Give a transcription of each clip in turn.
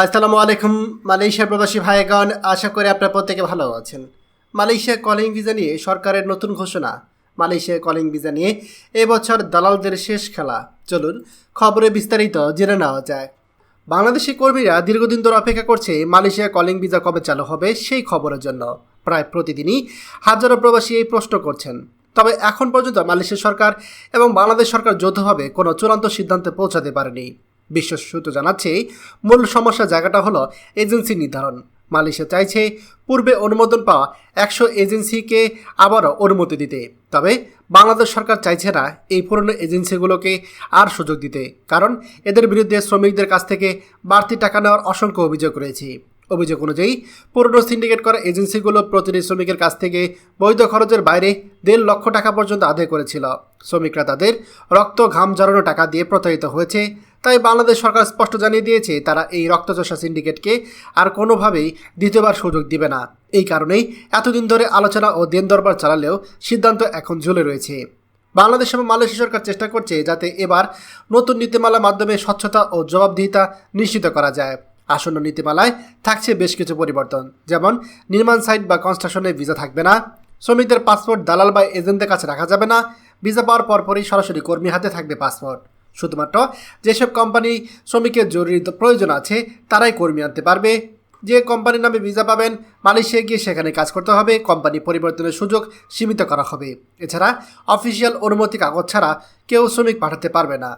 আসসালামু আলাইকুম মালয়েশিয়ার প্রবাসী ভাইগণ, আশা করি আপনারা প্রত্যেকে ভালো আছেন। মালয়েশিয়া কলিং ভিসা নিয়ে সরকারের নতুন ঘোষণা। মালয়েশিয়া কলিং ভিসা নিয়ে এবছর দালালদের শেষ খেলা। চলুন খবরে বিস্তারিত জেনে নেওয়া যায়। বাংলাদেশি কর্মীরা দীর্ঘদিন ধরে অপেক্ষা করছে মালয়েশিয়া কলিং ভিসা কবে চালু হবে সেই খবরের জন্য। প্রায় প্রতিদিনই হাজারো প্রবাসী এই প্রশ্ন করছেন। তবে এখন পর্যন্ত মালয়েশিয়া সরকার এবং বাংলাদেশ সরকার যৌথভাবে কোনো চূড়ান্ত সিদ্ধান্তে পৌঁছাতে পারেনি। বিশ্ব সূত্র জানাচ্ছে মূল সমস্যার জায়গাটা হলো এজেন্সি নির্ধারণ। মালয়েশিয়া চাইছে পূর্বে অনুমোদন পাওয়া 100 এজেন্সিকে আবারও অনুমতি দিতে। তবে বাংলাদেশ সরকার চাইছে না এই পুরনো এজেন্সিগুলোকে আর সুযোগ দিতে, কারণ এদের বিরুদ্ধে শ্রমিকদের কাছ থেকে বাড়তি টাকা নেওয়ার অসংখ্য অভিযোগ রয়েছে। অভিযোগ অনুযায়ী পুরনো সিন্ডিকেট করা এজেন্সিগুলো প্রতিটি শ্রমিকের কাছ থেকে বৈধ খরচের বাইরে 1.5 লক্ষ টাকা পর্যন্ত আদায় করেছিল। শ্রমিকরা তাদের রক্ত ঘাম ঝরানো টাকা দিয়ে প্রতারিত হয়েছে। তাই বাংলাদেশ সরকার স্পষ্ট জানিয়ে দিয়েছে তারা এই রক্তচোষা সিন্ডিকেটকে আর কোনোভাবেই দ্বিতীয়বার সুযোগ দিবে না। এই কারণেই এতদিন ধরে আলোচনা ও দেন দরবার চালালেও সিদ্ধান্ত এখন ঝুলে রয়েছে। বাংলাদেশ এবং মালয়েশিয়া সরকার চেষ্টা করছে যাতে এবার নতুন নীতিমালার মাধ্যমে স্বচ্ছতা ও জবাবদিহিতা নিশ্চিত করা যায়। আসন্ন নীতিমালায় থাকছে বেশ কিছু পরিবর্তন, যেমন নির্মাণ সাইট বা কনস্ট্রাকশনে ভিসা থাকবে না, শ্রমিকদের পাসপোর্ট দালাল বা এজেন্টদের কাছে রাখা যাবে না, ভিসা পাওয়ার পরপরই সরাসরি কর্মীর হাতে থাকবে পাসপোর্ট। শুধুমাত্র যেসব কোম্পানি শ্রমিকের জরুরি প্রয়োজন আছে তারাই কর্মী আনতে পারবে। যে কোম্পানির নামে ভিসা পাবেন মালয়েশিয়া গিয়ে সেখানে কাজ করতে হবে। কোম্পানি পরিবর্তনের সুযোগ সীমিত করা হবে। এছাড়া অফিসিয়াল অনুমতি কাগজ ছাড়া কেউ শ্রমিক পাঠাতে পারবে না।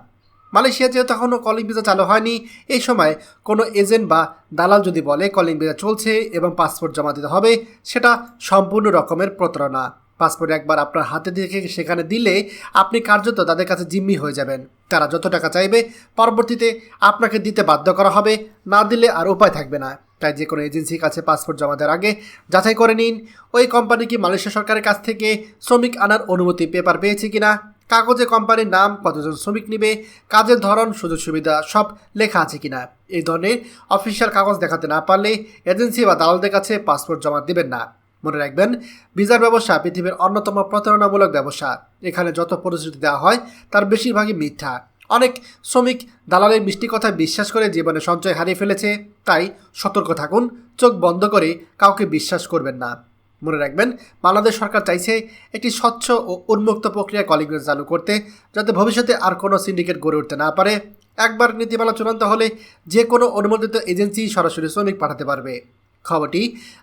মালয়েশিয়া যেহেতু এখনও কলিং ভিসা চালু হয়নি, এই সময় কোনো এজেন্ট বা দালাল যদি বলে কলিং ভিসা চলছে এবং পাসপোর্ট জমা দিতে হবে, সেটা সম্পূর্ণ রকমের প্রতারণা। পাসপোর্ট একবার আপনার হাতে দেখে সেখানে দিলে আপনি কার্যত তাদের কাছে জিম্মি হয়ে যাবেন। তারা যত টাকা চাইবে পরবর্তীতে আপনাকে দিতে বাধ্য করা হবে, না দিলে আর উপায় থাকবে না। তাই যে কোনো এজেন্সির কাছে পাসপোর্ট জমা দেওয়ার আগে যাচাই করে নিন ওই কোম্পানি কি মালয়েশিয়া সরকারের কাছ থেকে শ্রমিক আনার অনুমতি পেপার পেয়েছে কিনা, কাগজে কোম্পানির নাম, কতজন শ্রমিক নেবে, কাজের ধরন, সুযোগ সুবিধা সব লেখা আছে কিনা। এই ধরনের অফিসিয়াল কাগজ দেখাতে না পারলে এজেন্সি বা দালালদের কাছে পাসপোর্ট জমা দেবেন না। মনে রাখবেন, ভিসার ব্যবসা পৃথিবীর অন্যতম প্রতারণামূলক ব্যবসা। এখানে যত প্রতিশ্রুতি দেওয়া হয় তার বেশিরভাগই মিথ্যা। অনেক শ্রমিক দালালের মিষ্টি কথায় বিশ্বাস করে জীবনে সঞ্চয় হারিয়ে ফেলেছে। তাই সতর্ক থাকুন, চোখ বন্ধ করে কাউকে বিশ্বাস করবেন না। মনে রাখবেন, বাংলাদেশ সরকার চাইছে একটি স্বচ্ছ ও উন্মুক্ত প্রক্রিয়া কলিং ভিসা চালু করতে, যাতে ভবিষ্যতে আর কোনো সিন্ডিকেট গড়ে উঠতে না পারে। একবার নীতিমালা চূড়ান্ত হলে যে কোনো অনুমোদিত এজেন্সি সরাসরি শ্রমিক পাঠাতে পারবে। খবরটি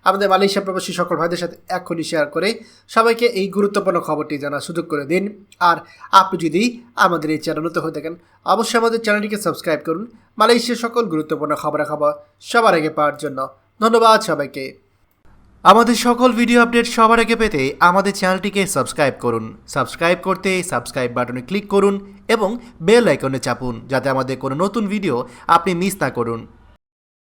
আমাদের মালয়েশিয়া প্রবাসী সকল ভাইদের সাথে এখনই শেয়ার করে সবাইকে এই গুরুত্বপূর্ণ খবরটি জানার সুযোগ করে দিন। আর আপনি যদি আমাদের এই চ্যানেল নতুন হয়ে থাকেন, অবশ্যই আমাদের চ্যানেলটিকে সাবস্ক্রাইব করুন মালয়েশিয়ার সকল গুরুত্বপূর্ণ খবরাখবর সবার আগে পাওয়ার জন্য। ধন্যবাদ সবাইকে। আমাদের সকল ভিডিও আপডেট সবার আগে পেতে আমাদের চ্যানেলটিকে সাবস্ক্রাইব করুন। সাবস্ক্রাইব করতে সাবস্ক্রাইব বাটনে ক্লিক করুন এবং বেল আইকনে চাপুন, যাতে আমাদের কোনো নতুন ভিডিও আপনি মিস না করুন।